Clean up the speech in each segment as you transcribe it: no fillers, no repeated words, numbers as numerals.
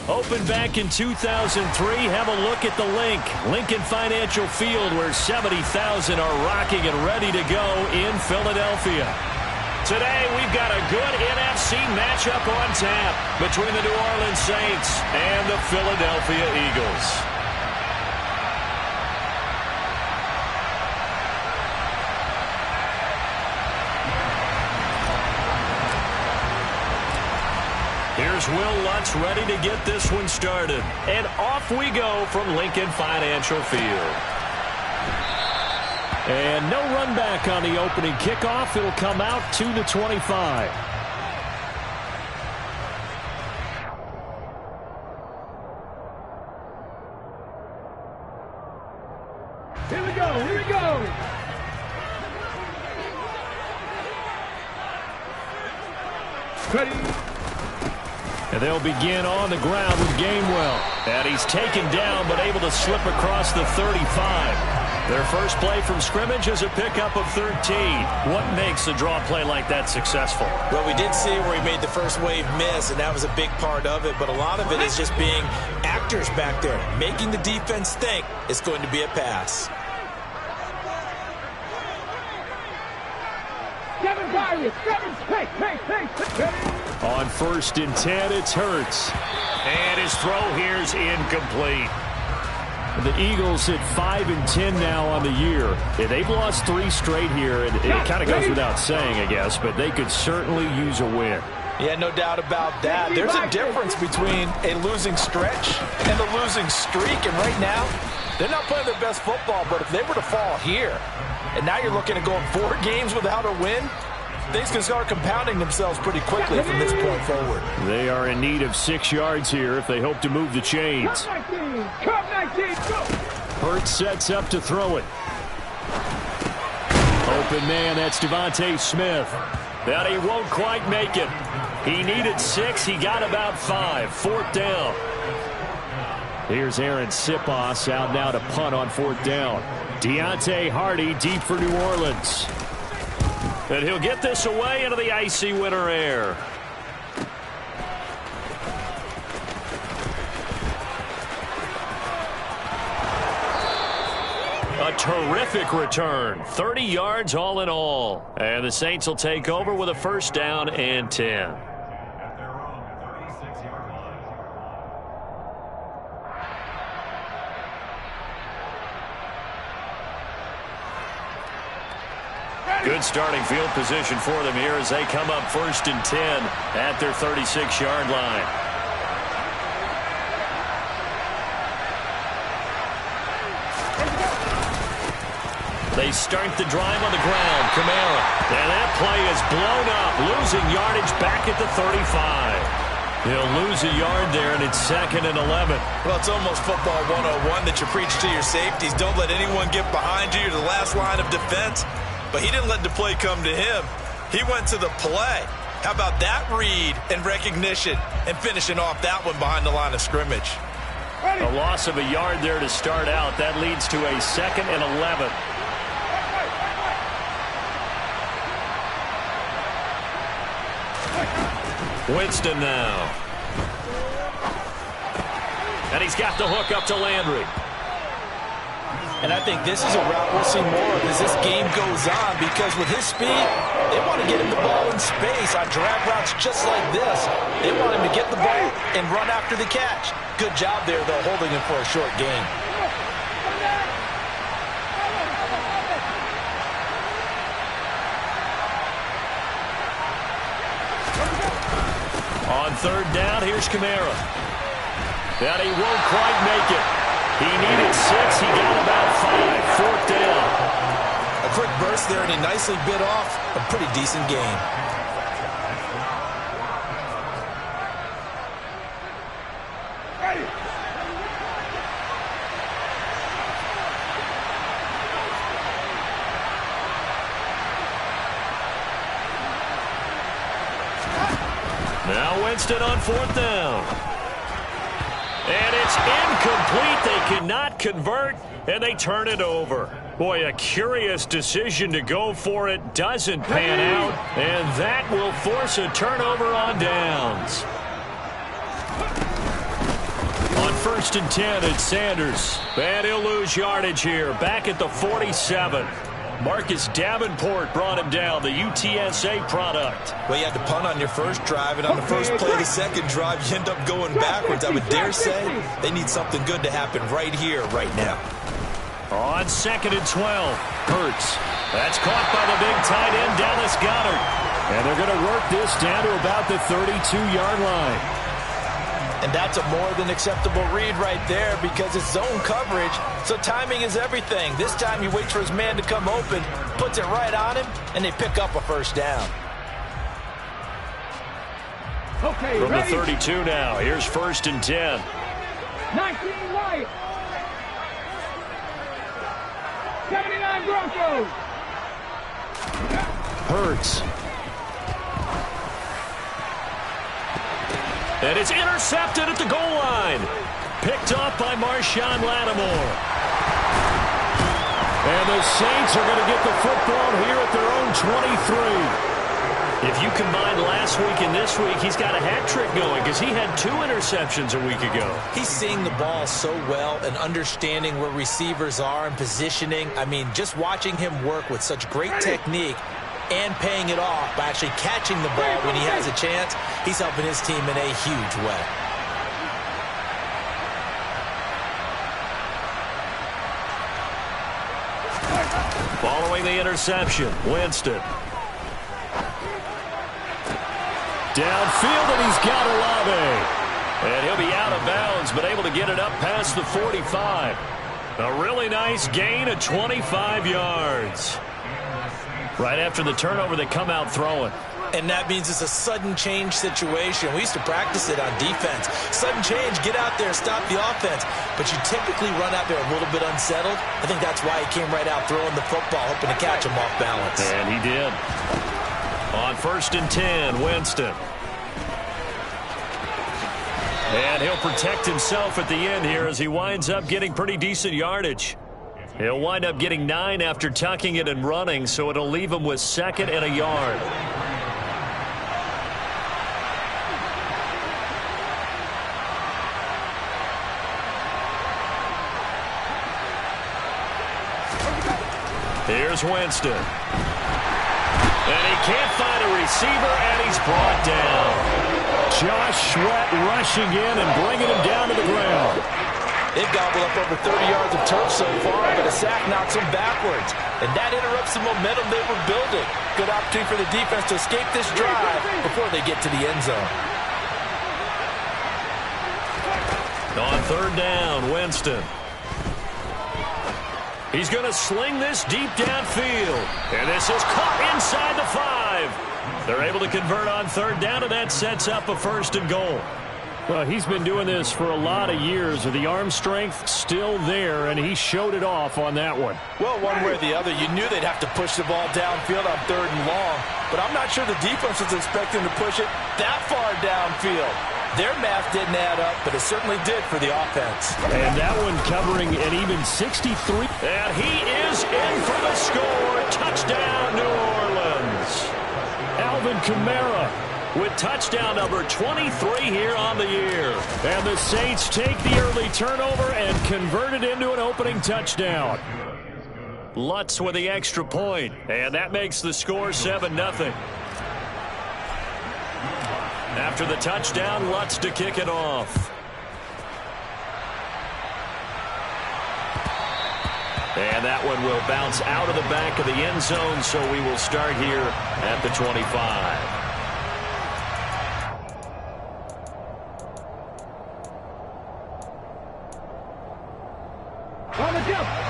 Opened back in 2003, have a look at the Lincoln Financial Field, where 70,000 are rocking and ready to go in Philadelphia. Today, we've got a good NFC matchup on tap between the New Orleans Saints and the Philadelphia Eagles. Here's Will Lutz ready to get this one started. And off we go from Lincoln Financial Field. And no run back on the opening kickoff. It'll come out to the 25. Here we go, here we go. Ready. And they'll begin on the ground with Gainwell. And he's taken down but able to slip across the 35. Their first play from scrimmage is a pickup of 13. What makes a draw play like that successful? Well, we did see where he made the first wave miss, and that was a big part of it. But a lot of it is just being actors back there, making the defense think it's going to be a pass. On 1st and 10, it's Hurts. And his throw here's incomplete. The Eagles at 5-10 now on the year. And they've lost 3 straight here. And it kind of goes without saying, I guess, but they could certainly use a win. Yeah, no doubt about that. There's a difference between a losing stretch and a losing streak. And right now, they're not playing their best football. But if they were to fall here, and now you're looking at going 4 games without a win, things can start compounding themselves pretty quickly from this point forward. They are in need of 6 yards here if they hope to move the chains. Hurts sets up to throw it. Open man, that's Devontae Smith. But he won't quite make it. He needed 6. He got about 5. 4th down. Here's Aaron Sipos out now to punt on 4th down. Deontay Hardy deep for New Orleans. And he'll get this away into the icy winter air. A terrific return. 30 yards all in all. And the Saints will take over with a 1st down and 10. Good starting field position for them here as they come up 1st and 10 at their 36-yard line. They start the drive on the ground. Kamara. And that play is blown up, losing yardage back at the 35. He'll lose a yard there, and it's 2nd and 11. Well, it's almost football 101 that you preach to your safeties. Don't let anyone get behind you. You're the last line of defense. But he didn't let the play come to him. He went to the play. How about that read and recognition and finishing off that one behind the line of scrimmage? A loss of a yard there to start out. That leads to a 2nd and 11. Winston now. And he's got the hook up to Landry. And I think this is a route we'll see more of as this game goes on, because with his speed, they want to get him the ball in space on drag routes just like this. They want him to get the ball and run after the catch. Good job there, though, holding him for a short gain. On 3rd down, here's Kamara. And he won't quite make it. He needed 6. He got about 5. 4th down. A quick burst there, and he nicely bit off a pretty decent gain. Now Winston on 4th down. And it's incomplete. They cannot convert, and they turn it over. Boy, a curious decision to go for it. Doesn't pan out, and that will force a turnover on downs. first and 10 at Sanders. And he'll lose yardage here. Back at the 47. Marcus Davenport brought him down, the UTSA product. Well, you had to punt on your first drive, and on the first play of the second drive, you end up going backwards. I would dare say they need something good to happen right here, right now. On 2nd and 12, Hurts. That's caught by the big tight end, Dallas Goedert. And they're going to work this down to about the 32-yard line. And that's a more than acceptable read right there because it's zone coverage, so timing is everything. This time he waits for his man to come open, puts it right on him, and they pick up a first down. Okay, from ready? the 32 now, here's 1st and 10. 19 White. 79 Broncos. Hurts. And it's intercepted at the goal line. Picked off by Marshawn Lattimore. And the Saints are going to get the football here at their own 23. If you combine last week and this week, he's got a hat trick going because he had 2 interceptions a week ago. He's seeing the ball so well and understanding where receivers are and positioning. I mean, just watching him work with such great technique and paying it off by actually catching the ball when he has a chance, he's helping his team in a huge way. Following the interception, Winston. Downfield, and he's got Olave. And he'll be out of bounds, but able to get it up past the 45. A really nice gain of 25 yards. Right after the turnover, they come out throwing. And that means it's a sudden change situation. We used to practice it on defense. Sudden change, get out there, stop the offense. But you typically run out there a little bit unsettled. I think that's why he came right out throwing the football, hoping to catch him off balance. And he did. On 1st and 10, Winston. And he'll protect himself at the end here as he winds up getting pretty decent yardage. He'll wind up getting 9 after tucking it and running, so it'll leave him with 2nd and a yard. Here's Winston. And he can't find a receiver, and he's brought down. Josh Sweat rushing in and bringing him down to the ground. They've gobbled up over 30 yards of turf so far, but a sack knocks them backwards. And that interrupts the momentum they were building. Good opportunity for the defense to escape this drive before they get to the end zone. On 3rd down, Winston. He's going to sling this deep downfield. And this is caught inside the 5. They're able to convert on 3rd down, and that sets up a 1st and goal. Well, he's been doing this for a lot of years. The arm strength still there, and he showed it off on that one. Well, one way or the other, you knew they'd have to push the ball downfield on 3rd and long. But I'm not sure the defense was expecting to push it that far downfield. Their math didn't add up, but it certainly did for the offense. And that one covering an even 63. And he is in for the score. Touchdown, New Orleans. Alvin Kamara with touchdown number 23 here on the year. And the Saints take the early turnover and convert it into an opening touchdown. Lutz with the extra point, and that makes the score 7-0. After the touchdown, Lutz to kick it off. And that one will bounce out of the back of the end zone, so we will start here at the 25.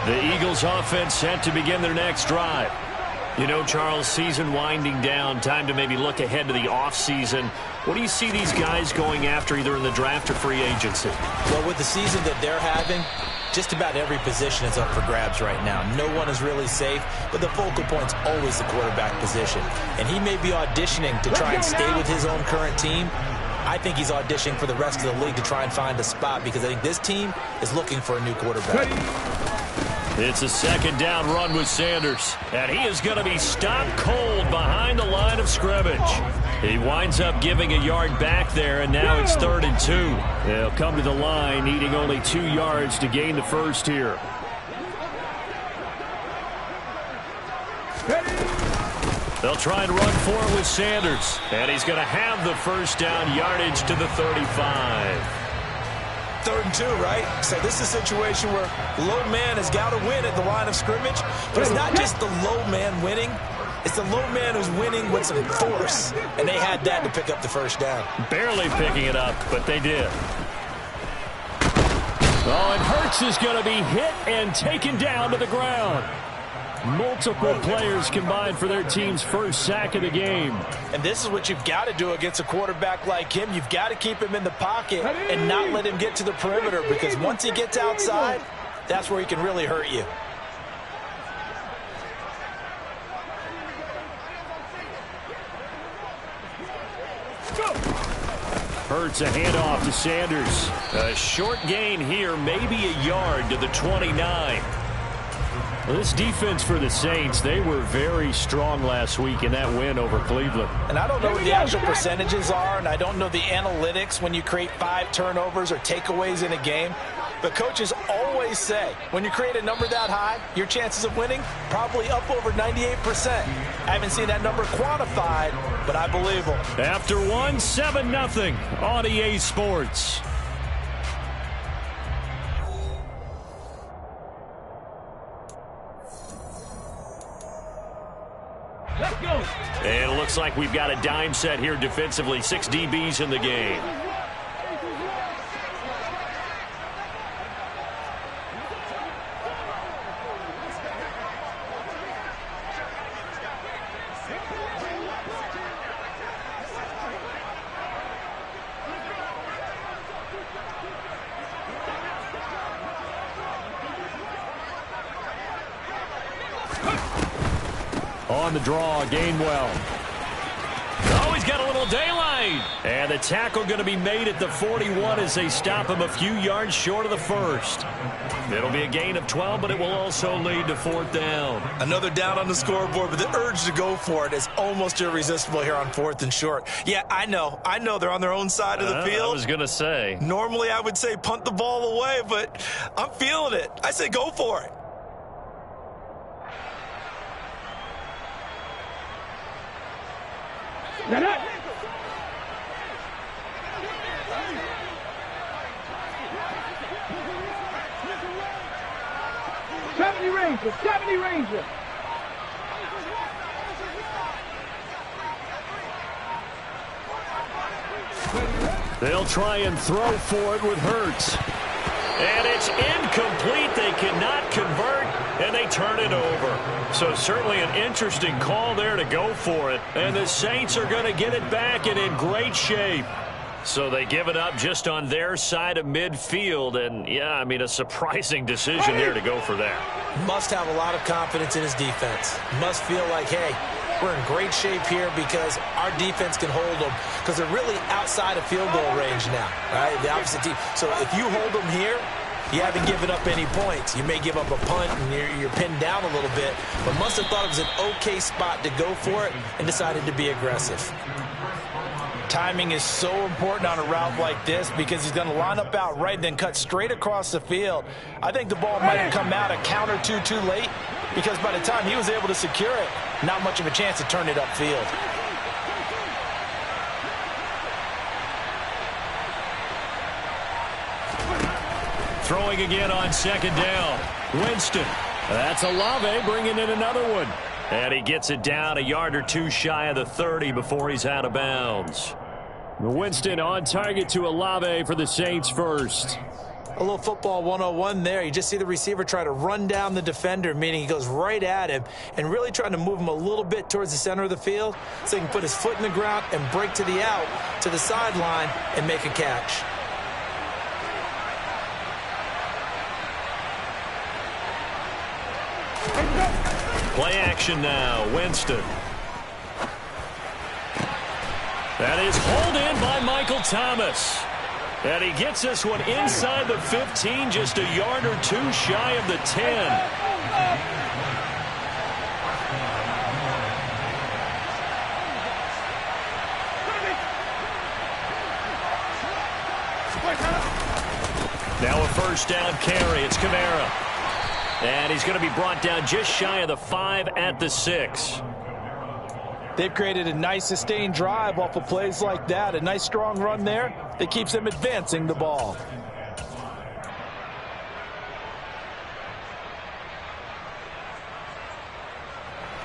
The Eagles offense set to begin their next drive. You know, Charles, season winding down, time to maybe look ahead to the offseason. What do you see these guys going after either in the draft or free agency? Well, with the season that they're having, just about every position is up for grabs right now. No one is really safe, but the focal point's always the quarterback position. And he may be auditioning to try and stay with his own current team. I think he's auditioning for the rest of the league to try and find a spot because I think this team is looking for a new quarterback. It's a second down run with Sanders. And he is going to be stopped cold behind the line of scrimmage. He winds up giving a yard back there, and now it's 3rd and 2. They'll come to the line, needing only 2 yards to gain the first here. They'll try and run for it with Sanders. And he's going to have the first down, yardage to the 35. 3rd and 2, right? So this is a situation where low man has got to win at the line of scrimmage, but it's not just the low man winning. It's the low man who's winning with some force, and they had that to pick up the first down. Barely picking it up, but they did. Oh, and Hurts is going to be hit and taken down to the ground. Multiple players combined for their team's first sack of the game. And this is what you've got to do against a quarterback like him. You've got to keep him in the pocket and not let him get to the perimeter, because once he gets outside, that's where he can really hurt you. Hurts a handoff to Sanders. A short gain here, maybe a yard to the 29. Well, this defense for the Saints, they were very strong last week in that win over Cleveland. And I don't know what the actual percentages are, and I don't know the analytics when you create 5 turnovers or takeaways in a game. But coaches always say, when you create a number that high, your chances of winning probably up over 98%. I haven't seen that number quantified, but I believe them. After one, 7-0 on EA Sports. Let's go. And it looks like we've got a dime set here defensively. 6 DBs in the game. On the draw, Gainwell. Oh, he's got a little daylight. And the tackle going to be made at the 41 as they stop him a few yards short of the first. It'll be a gain of 12, but it will also lead to 4th down. Another down on the scoreboard, but the urge to go for it is almost irresistible here on 4th and short. Yeah, I know they're on their own side of the field. I was going to say. Normally I would say punt the ball away, but I'm feeling it. I say go for it. That. 70 Rangers, 70 Rangers. They'll try and throw for it with Hurts. And it's incomplete. They cannot convert, and they turn it over. So certainly an interesting call there to go for it. And the Saints are going to get it back and in great shape. So they give it up just on their side of midfield. And, yeah, I mean, a surprising decision there to go for that. Must have a lot of confidence in his defense. Must feel like, hey, we're in great shape here because our defense can hold them, because they're really outside of field goal range now, right? The opposite team. So if you hold them here, you haven't given up any points. You may give up a punt and you're pinned down a little bit, but must have thought it was an okay spot to go for it and decided to be aggressive. Timing is so important on a route like this because he's going to line up out right and then cut straight across the field. I think the ball might have come out a counter too late, because by the time he was able to secure it, not much of a chance to turn it upfield. Throwing again on 2nd down. Winston. That's Olave bringing in another one. And he gets it down a yard or two shy of the 30 before he's out of bounds. Winston on target to Olave for the Saints first. A little football 101 there. You just see the receiver try to run down the defender, meaning he goes right at him and really trying to move him a little bit towards the center of the field so he can put his foot in the ground and break to the out, to the sideline, and make a catch. Play action now. Winston. That is hauled in by Michael Thomas. And he gets this one inside the 15, just a yard or two shy of the 10. Now a first down carry. It's Kamara. And he's going to be brought down just shy of the 5 at the 6. They've created a nice sustained drive off of plays like that. A nice strong run there that keeps them advancing the ball.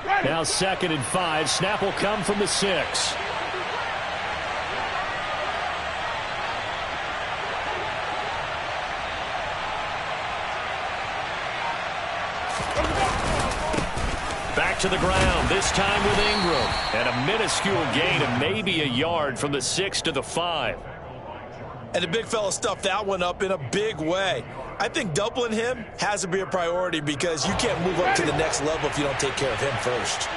Now 2nd and 5. Snap will come from the 6. Back to the ground, this time with Ingram. And a minuscule gain of maybe a yard from the 6 to the 5. And the big fella stuffed that one up in a big way. I think doubling him has to be a priority because you can't move up to the next level if you don't take care of him first.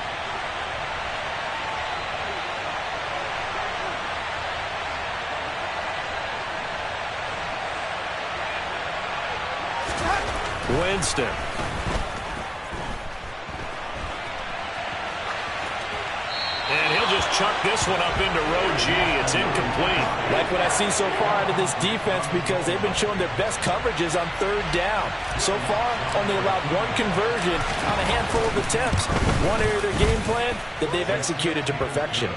Winston. And he'll just chuck this one up into row G. It's incomplete. Like what I see so far out of this defense because they've been showing their best coverages on 3rd down. So far, only allowed 1 conversion on a handful of attempts. One area of their game plan that they've executed to perfection.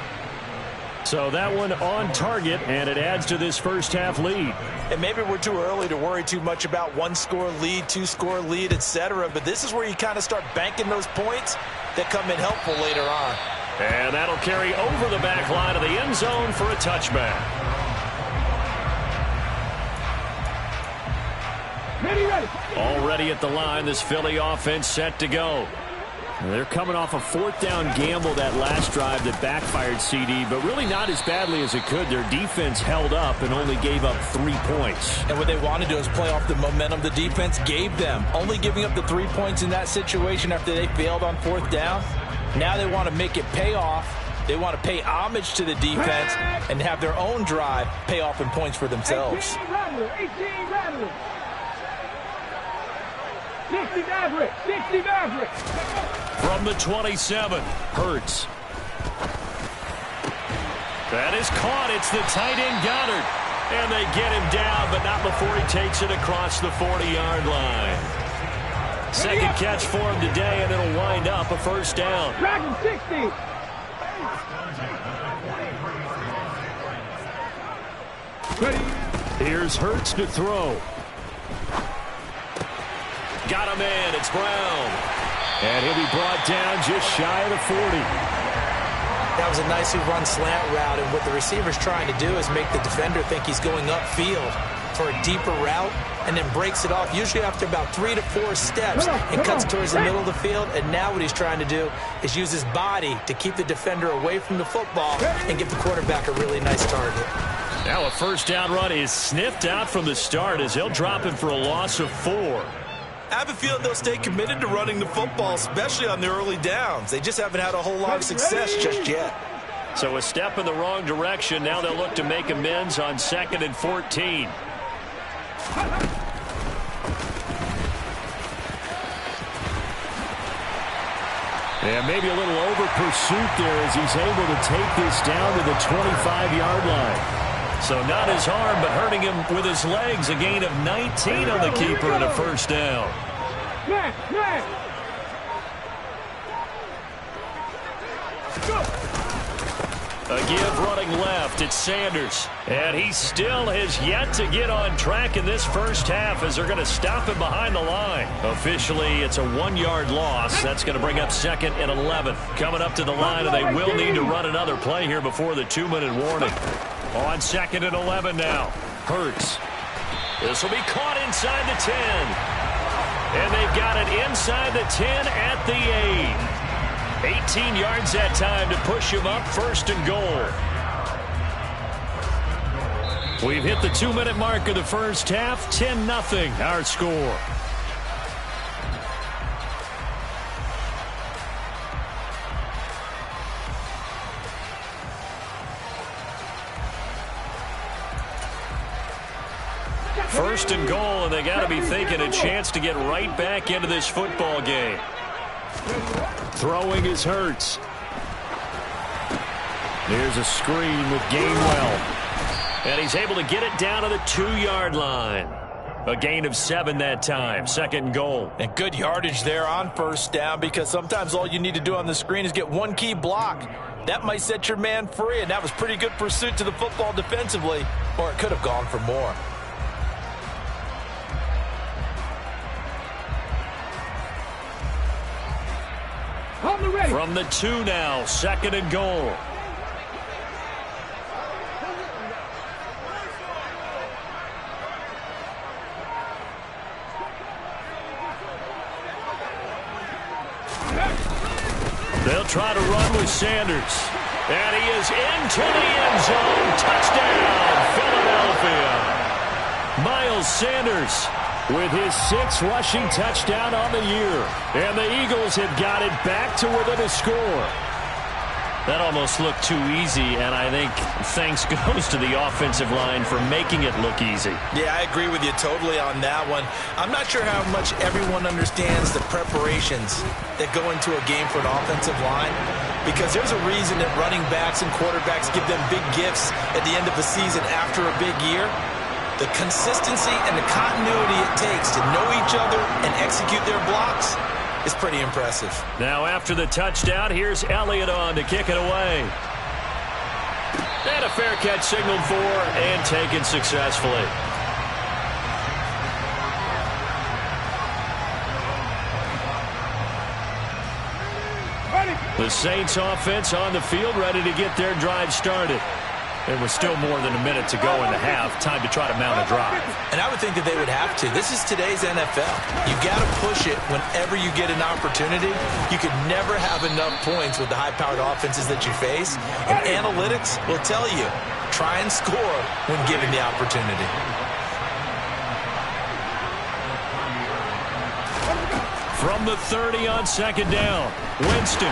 So that one on target, and it adds to this first half lead. And maybe we're too early to worry too much about 1-score lead, 2-score lead, etc. But this is where you kind of start banking those points that come in helpful later on. And that'll carry over the back line of the end zone for a touchback. Already at the line, this Philly offense set to go. They're coming off a 4th down gamble that last drive that backfired CD, but really not as badly as it could. Their defense held up and only gave up 3 points. And what they want to do is play off the momentum the defense gave them. Only giving up the 3 points in that situation after they failed on 4th down. Now they want to make it pay off. They want to pay homage to the defense and have their own drive pay off in points for themselves. 18 Rattler. 60 Maverick. 60 Maverick. From the 27, Hurts. That is caught. It's the tight end Goddard. And they get him down, but not before he takes it across the 40-yard line. 2nd catch for him today, and it'll wind up a first down. Dragon 60. Here's Hurts to throw. Got him in. It's Brown. And he'll be brought down just shy of the 40. That was a nicely run slant route, and what the receiver's trying to do is make the defender think he's going upfield for a deeper route, and then breaks it off, usually after about 3 to 4 steps, and cuts towards the middle of the field. And now what he's trying to do is use his body to keep the defender away from the football and give the quarterback a really nice target. Now a first down run is sniffed out from the start as he'll drop him for a loss of 4. I have a feeling they'll stay committed to running the football, especially on the early downs. They just haven't had a whole lot of success just yet. So a step in the wrong direction. Now they'll look to make amends on 2nd and 14. And maybe a little over pursuit there as he's able to take this down to the 25-yard line. So not his arm, but hurting him with his legs. A gain of 19 on the keeper and a first down. A give running left. It's Sanders. And he still has yet to get on track in this first half as they're going to stop him behind the line. Officially, it's a 1-yard loss. That's going to bring up 2nd and 11. Coming up to the line, and they will need to run another play here before the 2-minute warning. On 2nd and 11 now. Hurts. This will be caught inside the 10. And they've got it inside the 10 at the 8. 18 yards that time to push him up 1st and goal. We've hit the 2-minute mark of the first half. 10-0 our score. First and goal, and they got to be thinking a chance to get right back into this football game. Throwing is Hurts. There's a screen with Gainwell. And he's able to get it down to the 2-yard line. A gain of 7 that time. Second and goal. And good yardage there on first down, because sometimes all you need to do on the screen is get one key block. That might set your man free, and that was pretty good pursuit to the football defensively, or it could have gone for more. From the 2 now, second and goal. They'll try to run with Sanders. And he is into the end zone. Touchdown, Philadelphia. Miles Sanders with his 6th rushing touchdown on the year. And the Eagles have got it back to within a score. That almost looked too easy, and I think thanks goes to the offensive line for making it look easy. Yeah, I agree with you totally on that one. I'm not sure how much everyone understands the preparations that go into a game for an offensive line, because there's a reason that running backs and quarterbacks give them big gifts at the end of the season after a big year. The consistency and the continuity it takes to know each other and execute their blocks is pretty impressive. Now after the touchdown, here's Elliott on to kick it away. And a fair catch signaled for and taken successfully. The Saints offense on the field, ready to get their drive started. And with still more than a minute to go in the half, time to try to mount a drive. And I would think that they would have to. This is today's NFL. You got to push it whenever you get an opportunity. You could never have enough points with the high-powered offenses that you face. And analytics will tell you, try and score when given the opportunity. From the 30 on second down, Winston.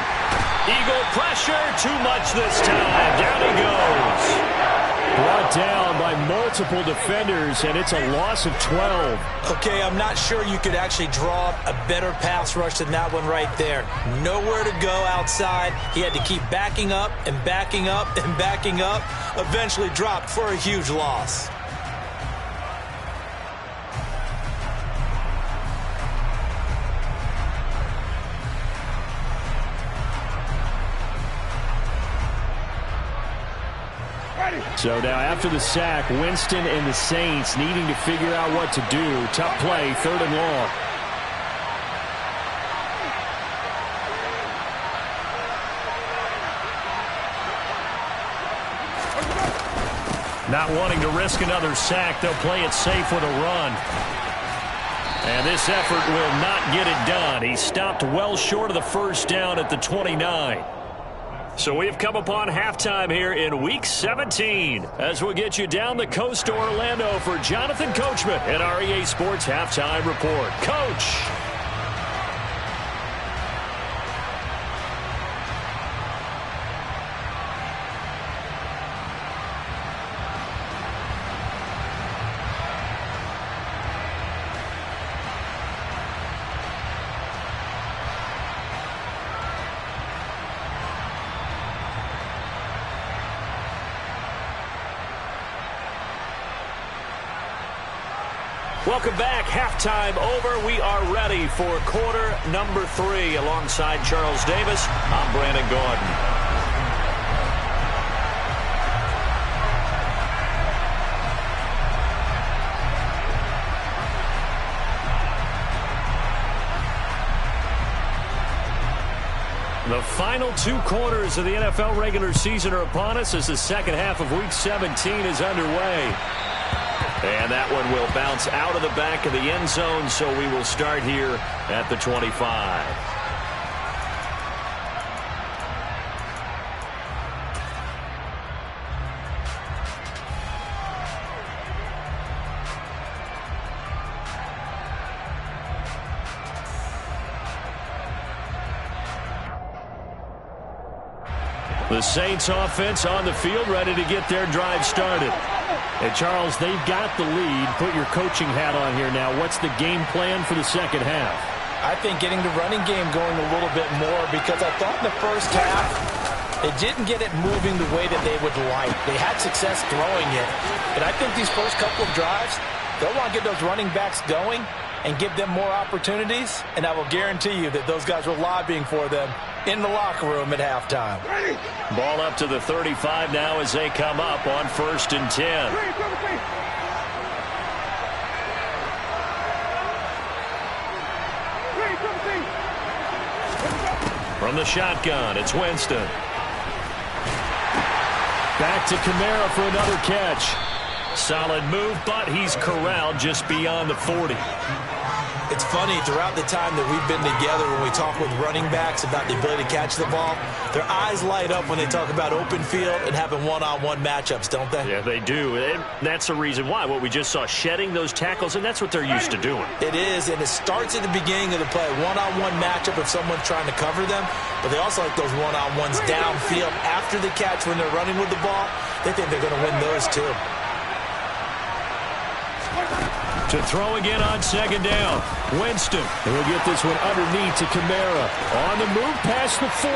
Eagle pressure, too much this time. Down he goes. Brought down by multiple defenders, and it's a loss of 12. Okay, I'm not sure you could actually draw a better pass rush than that one right there. Nowhere to go outside. He had to keep backing up and backing up and backing up. Eventually dropped for a huge loss. So now after the sack, Winston and the Saints needing to figure out what to do. Tough play, 3rd and long. Not wanting to risk another sack, they'll play it safe with a run. And this effort will not get it done. He stopped well short of the first down at the 29. So we've come upon halftime here in Week 17 as we'll get you down the coast to Orlando for Jonathan Coachman at our EA Sports Halftime Report. Coach. Welcome back. Halftime over. We are ready for quarter number 3. Alongside Charles Davis, I'm Brandon Gordon. The final 2 quarters of the NFL regular season are upon us as the second half of Week 17 is underway. And that one will bounce out of the back of the end zone, so we will start here at the 25. The Saints offense on the field, ready to get their drive started. And Charles, they've got the lead. Put your coaching hat on here now. What's the game plan for the second half? I think getting the running game going a little bit more, because I thought in the first half they didn't get it moving the way that they would like. They had success throwing it. But I think these first couple of drives, they'll want to get those running backs going and give them more opportunities. And I will guarantee you that those guys were lobbying for them in the locker room at halftime. Ball up to the 35 now as they come up on 1st and 10. From the shotgun, it's Winston. Back to Kamara for another catch. Solid move, but he's corralled just beyond the 40. It's funny, throughout the time that we've been together, when we talk with running backs about the ability to catch the ball, their eyes light up when they talk about open field and having one-on-one matchups, don't they? Yeah, they do. And that's the reason why. What we just saw, shedding those tackles, and that's what they're used to doing. It is, and it starts at the beginning of the play. One-on-one matchup if someone's trying to cover them, but they also like those one-on-ones downfield after the catch when they're running with the ball. They think they're going to win those too. To throw again on 2nd down. Winston. And we'll get this one underneath to Kamara. On the move past the 40.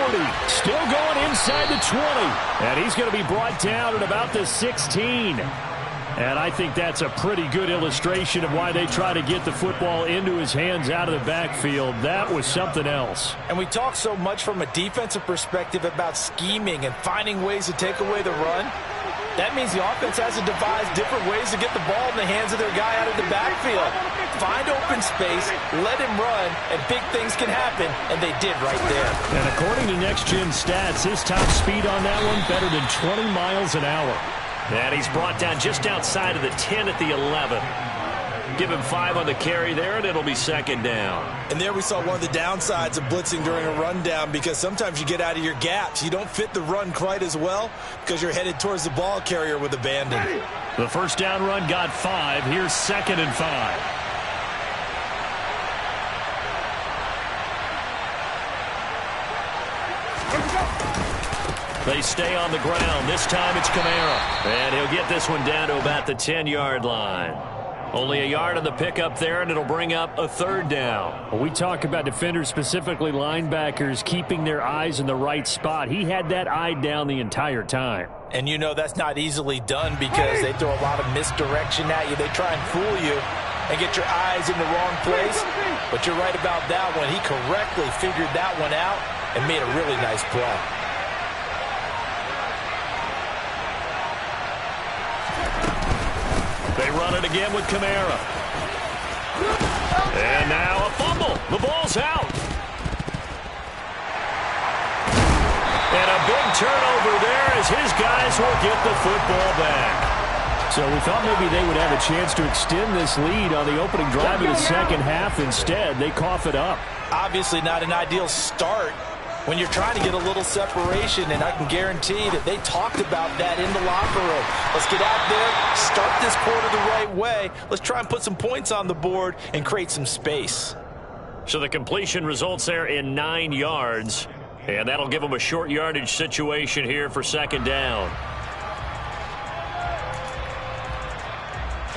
Still going inside the 20. And he's going to be brought down at about the 16. And I think that's a pretty good illustration of why they try to get the football into his hands out of the backfield. That was something else. And we talk so much from a defensive perspective about scheming and finding ways to take away the run. That means the offense has to devise different ways to get the ball in the hands of their guy out of the backfield. Find open space, let him run, and big things can happen, and they did right there. And according to Next Gen Stats, his top speed on that one better than 20 miles an hour. And he's brought down just outside of the 10 at the 11. Give him 5 on the carry there, and it'll be 2nd down. And there we saw one of the downsides of blitzing during a rundown, because sometimes you get out of your gaps. You don't fit the run quite as well because you're headed towards the ball carrier with abandon. The first down run got 5. Here's 2nd and 5. They stay on the ground. This time it's Kamara. And he'll get this one down to about the 10-yard line. Only a yard on the pickup there, and it'll bring up a 3rd down. When we talk about defenders, specifically linebackers, keeping their eyes in the right spot. He had that eye down the entire time. And you know that's not easily done because they throw a lot of misdirection at you. They try and fool you and get your eyes in the wrong place. But you're right about that one. He correctly figured that one out and made a really nice play. They run it again with Kamara. And now a fumble. The ball's out. And a big turnover there as his guys will get the football back. So we thought maybe they would have a chance to extend this lead on the opening drive of the second half. Instead, they cough it up. Obviously not an ideal start when you're trying to get a little separation, and I can guarantee that they talked about that in the locker room. Let's get out there, start this quarter the right way. Let's try and put some points on the board and create some space. So the completion results there in 9 yards, and that'll give them a short yardage situation here for 2nd down.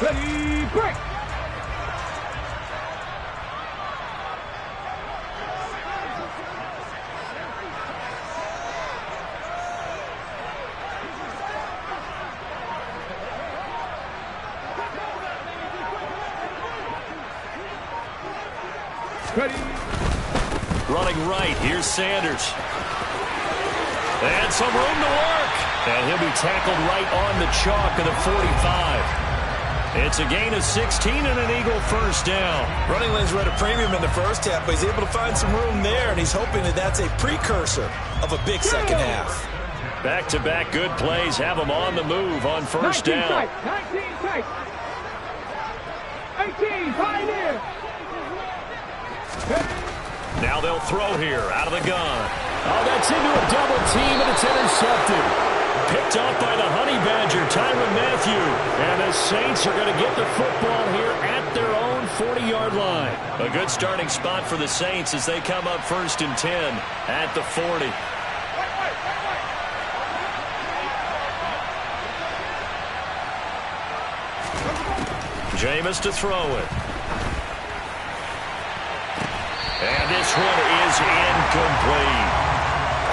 Ready, break. Ready. Running right, here's Sanders. And some room to work. And he'll be tackled right on the chalk of the 45. It's a gain of 16 and an Eagle first down. Running lanes were at a premium in the first half, but he's able to find some room there, and he's hoping that that's a precursor of a big second half. Back-to-back good plays have him on the move on first 19 down. tight, 19 tight. 18, pioneer. Now they'll throw here out of the gun. Oh, that's into a double team, and it's intercepted. Picked off by the Honey Badger, Tyrann Mathieu. And the Saints are going to get the football here at their own 40-yard line. A good starting spot for the Saints as they come up 1st and 10 at the 40. Jameis to throw it. And this one is incomplete.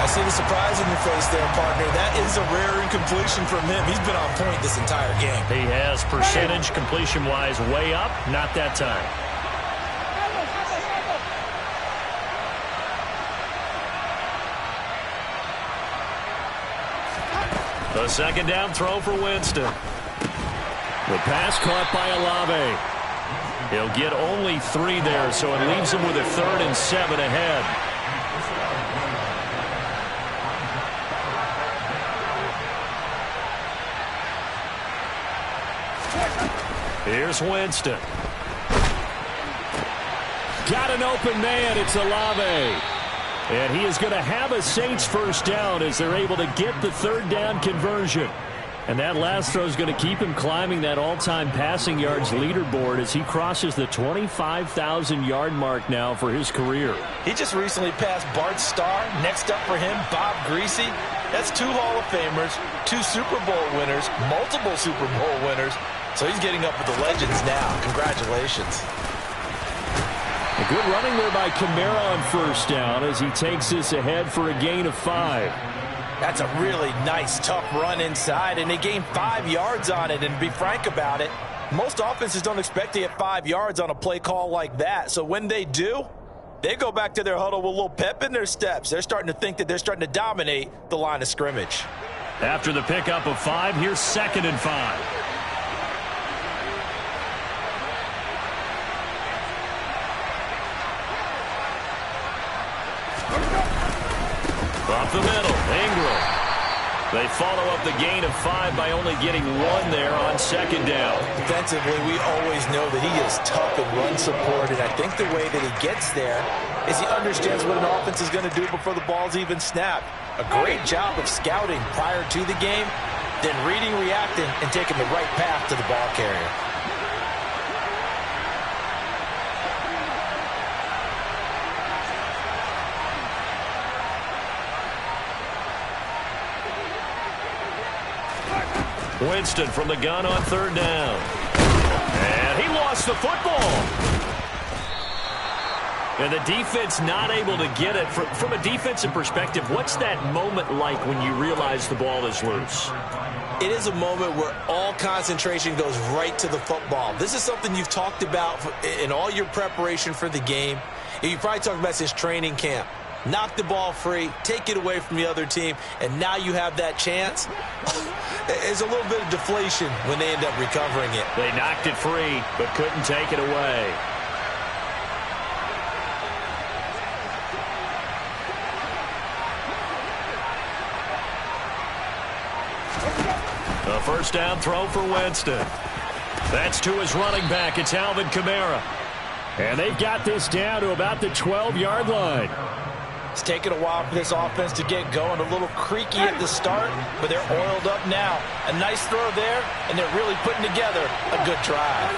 I see the surprise in your face there, partner. That is a rare incompletion from him. He's been on point this entire game. He has percentage completion-wise way up, not that time. The second down throw for Winston. The pass caught by Olave. He'll get only 3 there, so it leaves him with a 3rd and 7 ahead. Here's Winston. Got an open man. It's Olave. And he is going to have a Saints first down as they're able to get the 3rd down conversion. And that last throw is going to keep him climbing that all-time passing yards leaderboard as he crosses the 25,000-yard mark now for his career. He just recently passed Bart Starr. Next up for him, Bob Greasy. That's 2 Hall of Famers, 2 Super Bowl winners, multiple Super Bowl winners. So he's getting up with the legends now. Congratulations. A good running there by Kamara on first down as he takes this ahead for a gain of 5. That's a really nice, tough run inside, and they gained 5 yards on it. And to be frank about it, most offenses don't expect to get 5 yards on a play call like that. So when they do, they go back to their huddle with a little pep in their steps. They're starting to think that they're starting to dominate the line of scrimmage. After the pickup of 5, here's 2nd and 5. Up the middle, Ingram. They follow up the gain of 5 by only getting 1 there on 2nd down. Defensively, we always know that he is tough and run support, and I think the way that he gets there is he understands what an offense is going to do before the ball's even snapped. A great job of scouting prior to the game, then reading, reacting, and taking the right path to the ball carrier. Winston from the gun on 3rd down. And he lost the football. And the defense not able to get it. From a defensive perspective, what's that moment like when you realize the ball is loose? It is a moment where all concentration goes right to the football. This is something you've talked about in all your preparation for the game. You probably talked about since training camp. Knock the ball free, take it away from the other team, and now you have that chance. There's a little bit of deflation when they end up recovering it. They knocked it free, but couldn't take it away. A first down throw for Winston. That's to his running back. It's Alvin Kamara. And they've got this down to about the 12-yard line. It's taken a while for this offense to get going. A little creaky at the start, but they're oiled up now. A nice throw there, and they're really putting together a good drive.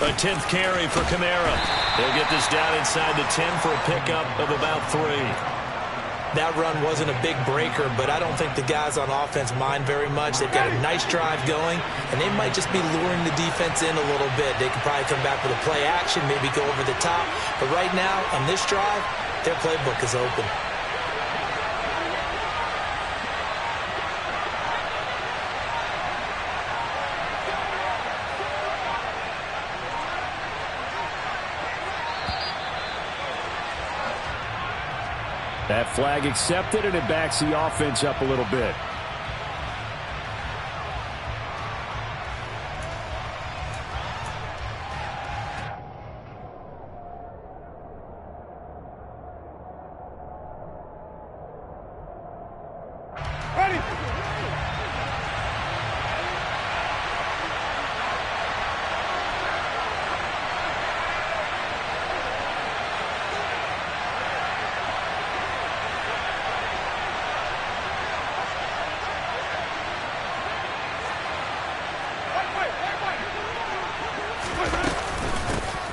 A 10th carry for Kamara. He'll get this down inside the 10 for a pickup of about 3. That run wasn't a big breaker, but I don't think the guys on offense mind very much. They've got a nice drive going, and they might just be luring the defense in a little bit. They can probably come back with a play action, maybe go over the top. But right now, on this drive, their playbook is open. That flag accepted, and it backs the offense up a little bit. Ready.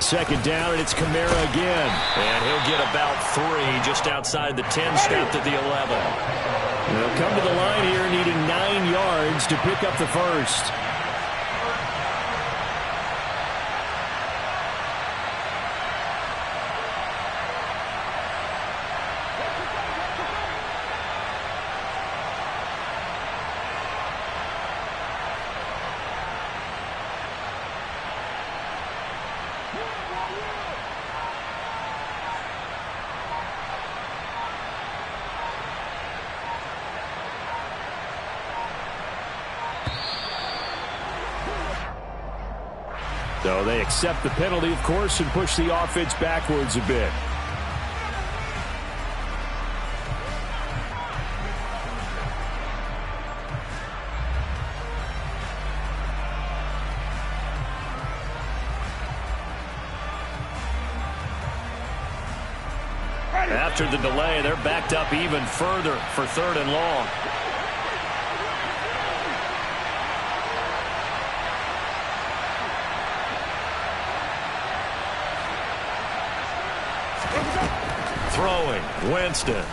second down, and it's Kamara again. And he'll get about 3 just outside the 10, stopped at the 11. They'll come to the line here needing 9 yards to pick up the first. So they accept the penalty, of course, and push the offense backwards a bit. After the delay, they're backed up even further for 3rd and long. Throwing, Winston.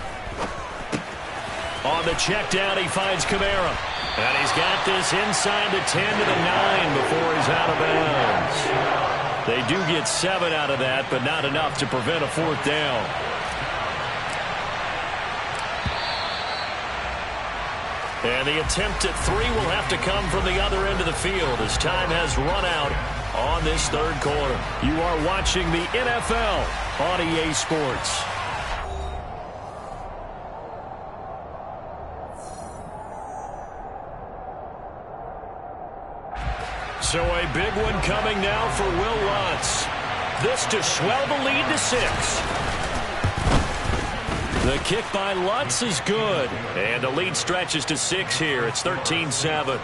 On the check down, he finds Kamara. And he's got this inside the 10 to the 9 before he's out of bounds. They do get 7 out of that, but not enough to prevent a 4th down. And the attempt at 3 will have to come from the other end of the field as time has run out on this 3rd quarter. You are watching the NFL on EA Sports. So a big one coming now for Will Lutz. This to swell the lead to 6. The kick by Lutz is good. And the lead stretches to 6 here. It's 13-7.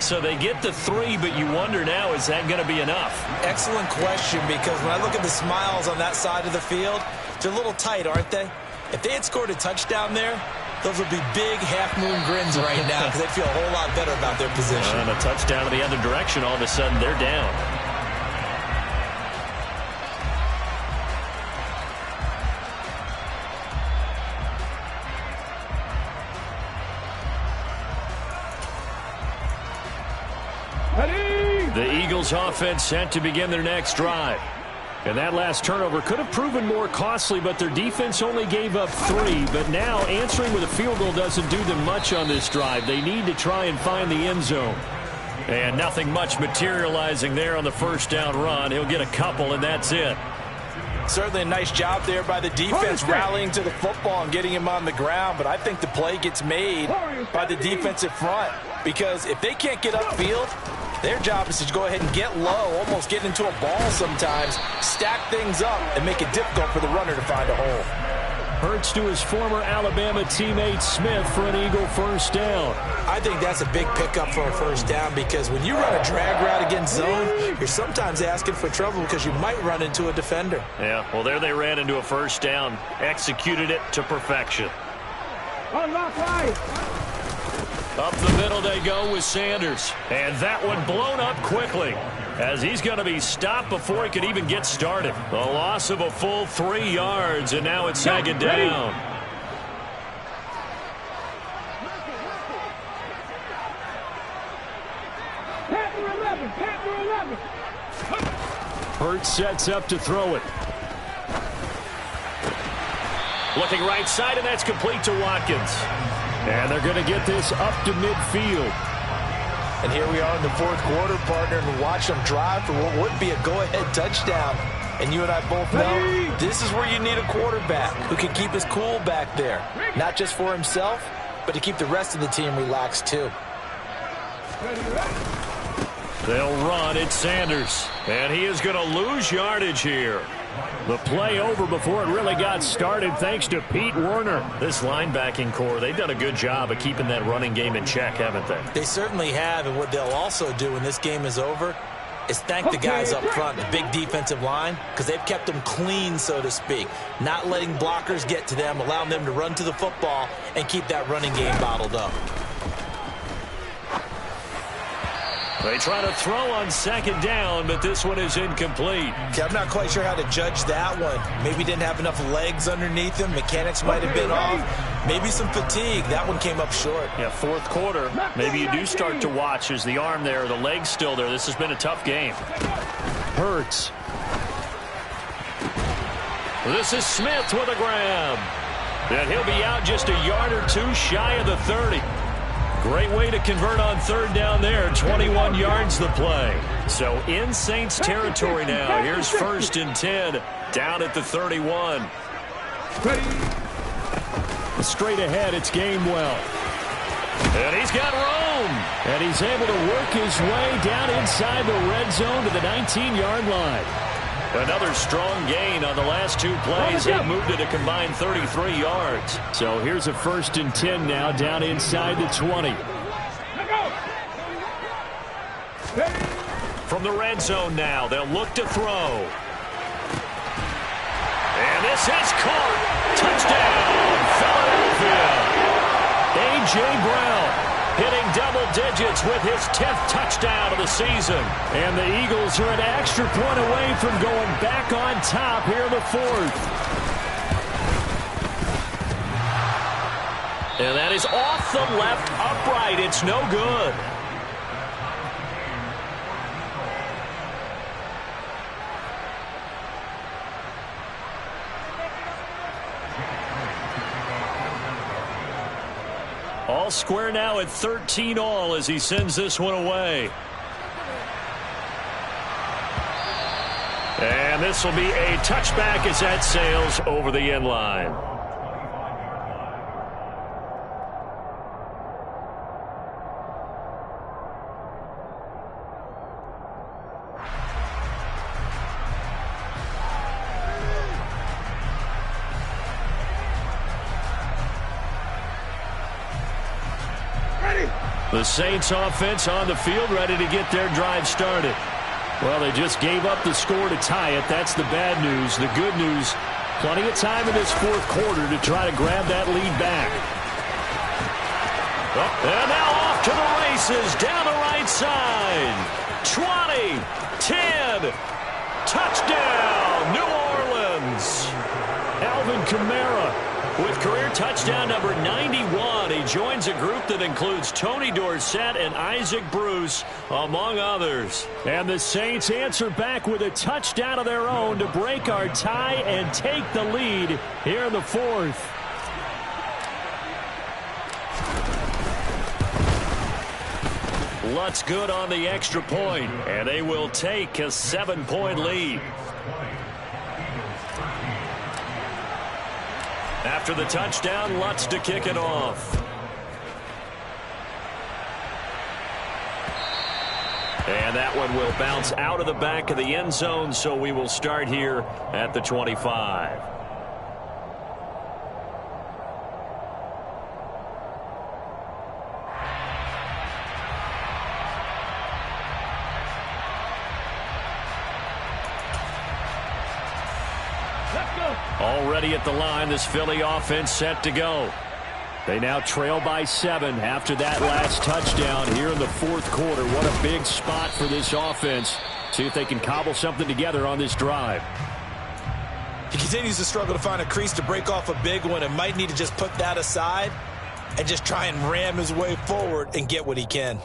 So they get the 3, but you wonder now, is that going to be enough? Excellent question, because when I look at the smiles on that side of the field, they're a little tight, aren't they? If they had scored a touchdown there, those would be big half-moon grins right now because they'd feel a whole lot better about their position. And a touchdown in the other direction, all of a sudden they're down. The Eagles offense set to begin their next drive. And that last turnover could have proven more costly, but their defense only gave up 3. But now answering with a field goal doesn't do them much on this drive. They need to try and find the end zone. And nothing much materializing there on the 1st down run. He'll get a couple, and that's it. Certainly a nice job there by the defense rallying to the football and getting him on the ground. But I think the play gets made by the defensive front, because if they can't get upfield, their job is to go ahead and get low, almost get into a ball sometimes, stack things up, and make it difficult for the runner to find a hole. Hurts to his former Alabama teammate Smith for an Eagle 1st down. I think that's a big pickup for a 1st down, because when you run a drag route against zone, you're sometimes asking for trouble because you might run into a defender. Yeah, well, there they ran into a 1st down, executed it to perfection. Unlock right. Up the middle they go with Sanders. And that one blown up quickly, as he's going to be stopped before he could even get started. The loss of a full 3 yards, and now it's 2nd down. Panther 11. Hurts sets up to throw it. Looking right side, and that's complete to Watkins. And they're going to get this up to midfield. And here we are in the 4th quarter, partner, and watch them drive for what would be a go-ahead touchdown. And you and I both know this is where you need a quarterback who can keep his cool back there. Not just for himself, but to keep the rest of the team relaxed too. They'll run. It's Sanders. And he is going to lose yardage here. The play over before it really got started, thanks to Pete Werner. This linebacking core, they've done a good job of keeping that running game in check, haven't they? They certainly have, and what they'll also do when this game is over is thank the guys up front, the big defensive line, because they've kept them clean, so to speak. Not letting blockers get to them, allowing them to run to the football and keep that running game bottled up. They try to throw on second down, but this one is incomplete. Okay, I'm not quite sure how to judge that one. Maybe didn't have enough legs underneath him. Mechanics might have been off. Maybe some fatigue. That one came up short. Yeah, fourth quarter. Maybe you do start to watch as the arm there, the leg's still there. This has been a tough game. Hurts. This is Smith with a grab. And he'll be out just a yard or two shy of the 30. Great way to convert on third down there. 21 yards the play. So in Saints territory now. Here's 1st and 10 down at the 31. Straight ahead, it's Gainwell. And he's got room. And he's able to work his way down inside the red zone to the 19-yard line. Another strong gain on the last two plays. They moved it a combined 33 yards. So here's a 1st and 10 now down inside the 20. From the red zone now, they'll look to throw. And this is caught. Touchdown, Philadelphia. A.J. Brown hitting double digits with his 10th touchdown of the season. And the Eagles are an extra point away from going back on top here in the 4th. And that is off the left upright. It's no good. All square now at 13 all as he sends this one away. And this will be a touchback as that sails over the end line. The Saints offense on the field ready to get their drive started. Well, they just gave up the score to tie it. That's the bad news. The good news, plenty of time in this 4th quarter to try to grab that lead back. And now off to the races down the right side. 20, 10, touchdown, New Orleans. Alvin Kamara with career touchdown number 91. He joins a group that includes Tony Dorsett and Isaac Bruce, among others. And the Saints answer back with a touchdown of their own to break our tie and take the lead here in the 4th. Lutz good on the extra point, and they will take a 7-point lead. After the touchdown, Lutz to kick it off. And that one will bounce out of the back of the end zone, so we will start here at the 25. Already at the line, this Philly offense set to go. They now trail by 7 after that last touchdown here in the 4th quarter. What a big spot for this offense. See if they can cobble something together on this drive. He continues to struggle to find a crease to break off a big one and might need to just put that aside and just try and ram his way forward and get what he can.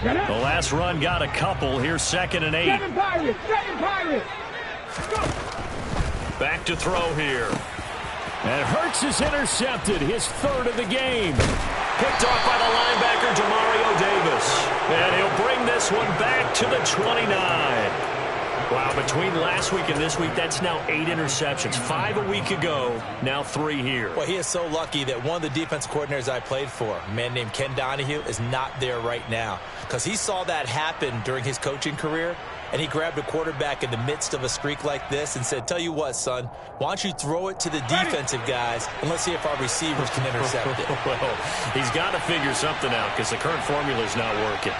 The last run got a couple. Here's 2nd and 8. Second Pirates. Back to throw here. And Hurts is intercepted, his 3rd of the game. Picked off by the linebacker, Demario Davis. And he'll bring this one back to the 29. Wow, between last week and this week, that's now 8 interceptions. 5 a week ago, now 3 here. Well, he is so lucky that one of the defense coordinators I played for, a man named Ken Donahue, is not there right now. Because he saw that happen during his coaching career, and he grabbed a quarterback in the midst of a streak like this and said, tell you what, son, why don't you throw it to the defensive guys, and let's see if our receivers can intercept it. Well, he's got to figure something out because the current formula is not working.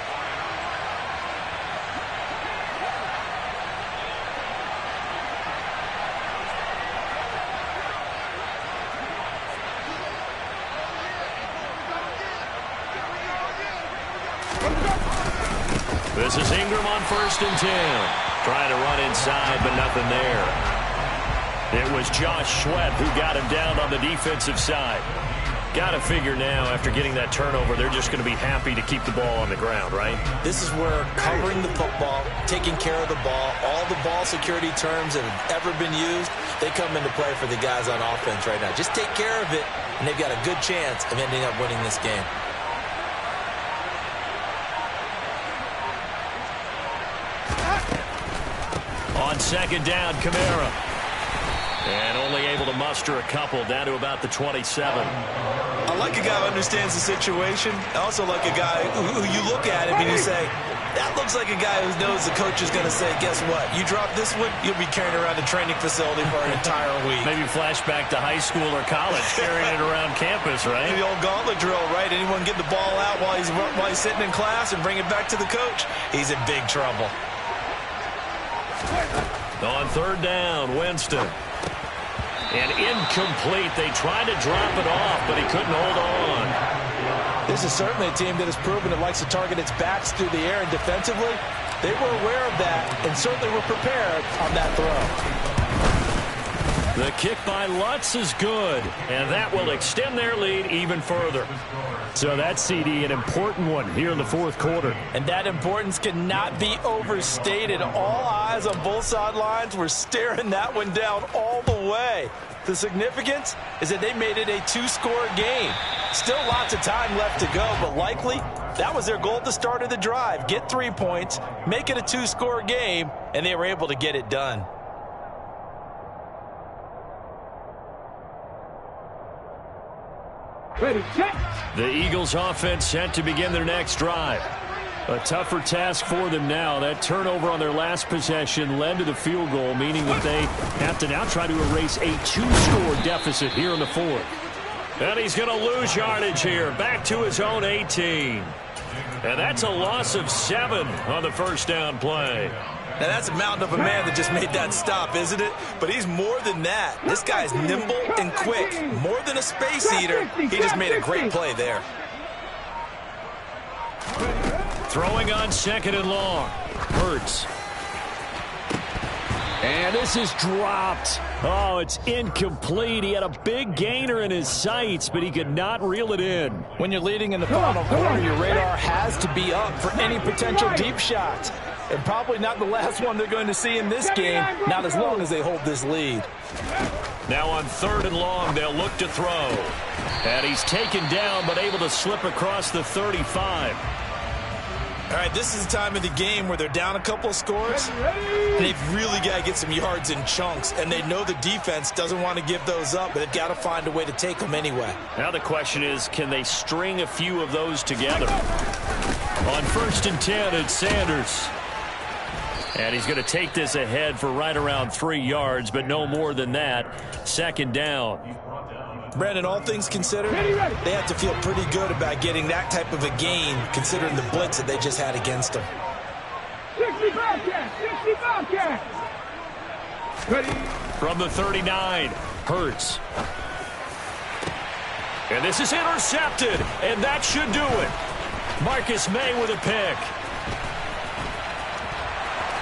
This is Ingram on 1st and 10. Trying to run inside, but nothing there. It was Josh Sweat who got him down on the defensive side. Got to figure now, after getting that turnover, they're just going to be happy to keep the ball on the ground, right? This is where covering the football, taking care of the ball, all the ball security terms that have ever been used, they come into play for the guys on offense right now. Just take care of it, and they've got a good chance of ending up winning this game. On 2nd down, Kamara. And only able to muster a couple, down to about the 27. I like a guy who understands the situation. I also like a guy who you look at him and you say, that looks like a guy who knows the coach is going to say, guess what? You drop this one, you'll be carrying around the training facility for an entire week. Maybe flashback to high school or college, carrying it around campus, right? The old gauntlet drill, right? Anyone get the ball out while he's sitting in class and bring it back to the coach? He's in big trouble. On 3rd down, Winston. And incomplete. They tried to drop it off, but he couldn't hold on. This is certainly a team that has proven it likes to target its backs through the air, and defensively, they were aware of that and certainly were prepared on that throw. The kick by Lutz is good, and that will extend their lead even further. So that's, CD, an important one here in the 4th quarter. And that importance cannot be overstated. All eyes on both sidelines were staring that one down all the way. The significance is that they made it a 2-score game. Still lots of time left to go, but likely that was their goal at the start of the drive. Get 3 points, make it a 2-score game, and they were able to get it done. Ready, check. The Eagles offense set to begin their next drive. A tougher task for them now. That turnover on their last possession led to the field goal, meaning that they have to now try to erase a 2-score deficit here in the 4th. And he's going to lose yardage here, back to his own 18. And that's a loss of 7 on the 1st down play. Now, that's a mountain of a man that just made that stop, isn't it? But he's more than that. This guy's nimble and quick. More than a space eater. He just made a great play there. Throwing on 2nd and long. Hurts. And this is dropped. Oh, it's incomplete. He had a big gainer in his sights, but he could not reel it in. When you're leading in the final quarter, your radar has to be up for any potential deep shots. And probably not the last one they're going to see in this game, not as long as they hold this lead. Now on 3rd and long, they'll look to throw. And he's taken down, but able to slip across the 35. All right, this is the time of the game where they're down a couple of scores, and they've really got to get some yards in chunks, and they know the defense doesn't want to give those up, but they've got to find a way to take them anyway. Now the question is, can they string a few of those together? On 1st and 10, it's Sanders. And he's going to take this ahead for right around 3 yards, but no more than that. 2nd down. Brandon, all things considered, they have to feel pretty good about getting that type of a gain, considering the blitz that they just had against them. 65 catch. Ready. From the 39, Hurts. And this is intercepted, and that should do it. Marcus May with a pick.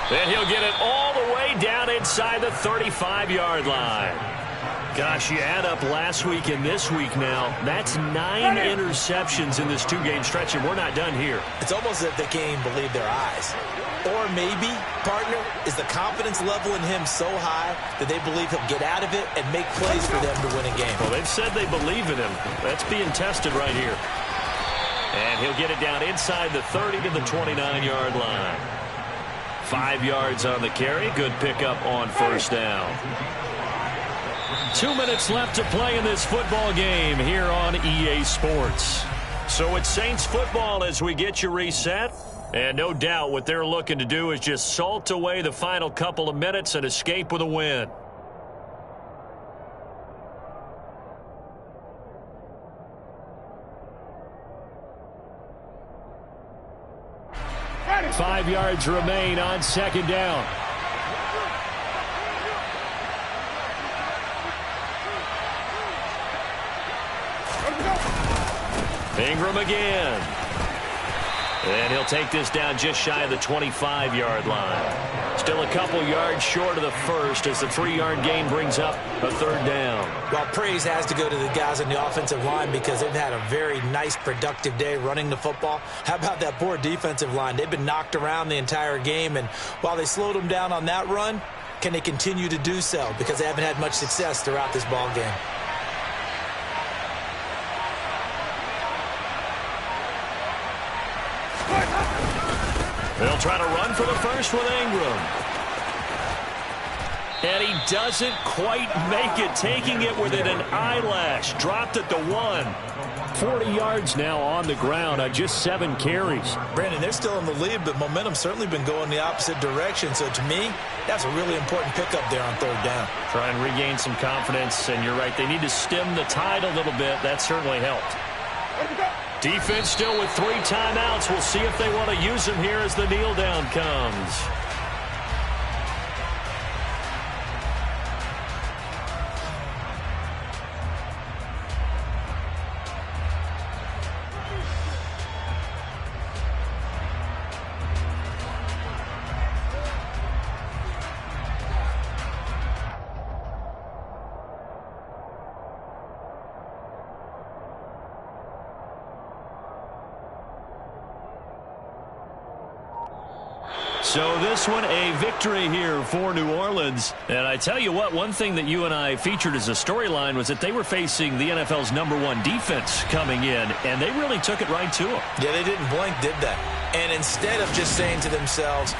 And he'll get it all the way down inside the 35-yard line. Gosh, you add up last week and this week now, that's 9 interceptions in this 2-game stretch, and we're not done here. It's almost as if they can't even believe their eyes. Or maybe, partner, is the confidence level in him so high that they believe he'll get out of it and make plays for them to win a game. Well, they've said they believe in him. That's being tested right here. And he'll get it down inside the 30 to the 29-yard line. 5 yards on the carry. Good pickup on 1st down. 2 minutes left to play in this football game here on EA Sports. So it's Saints football as we get you reset. And no doubt what they're looking to do is just salt away the final couple of minutes and escape with a win. Five yards remain on 2nd down. Ingram again. And he'll take this down just shy of the 25-yard line. Still a couple yards short of the first as the 3-yard gain brings up a third down. Well, praise has to go to the guys on the offensive line because they've had a very nice, productive day running the football. How about that poor defensive line? They've been knocked around the entire game, and while they slowed them down on that run, can they continue to do so? Because they haven't had much success throughout this ball game. They'll try to run for the first with Ingram. And he doesn't quite make it, taking it within an eyelash. Dropped at the 1. 40 yards now on the ground on just 7 carries. Brandon, they're still in the lead, but momentum's certainly been going the opposite direction. So to me, that's a really important pickup there on third down. Try and regain some confidence, and you're right, they need to stem the tide a little bit. That certainly helped. Defense still with 3 timeouts. We'll see if they want to use them here as the kneel down comes. So this one, a victory here for New Orleans. And I tell you what, one thing that you and I featured as a storyline was that they were facing the NFL's #1 defense coming in, and they really took it right to them. Yeah, they didn't blink, did they? And instead of just saying to themselves,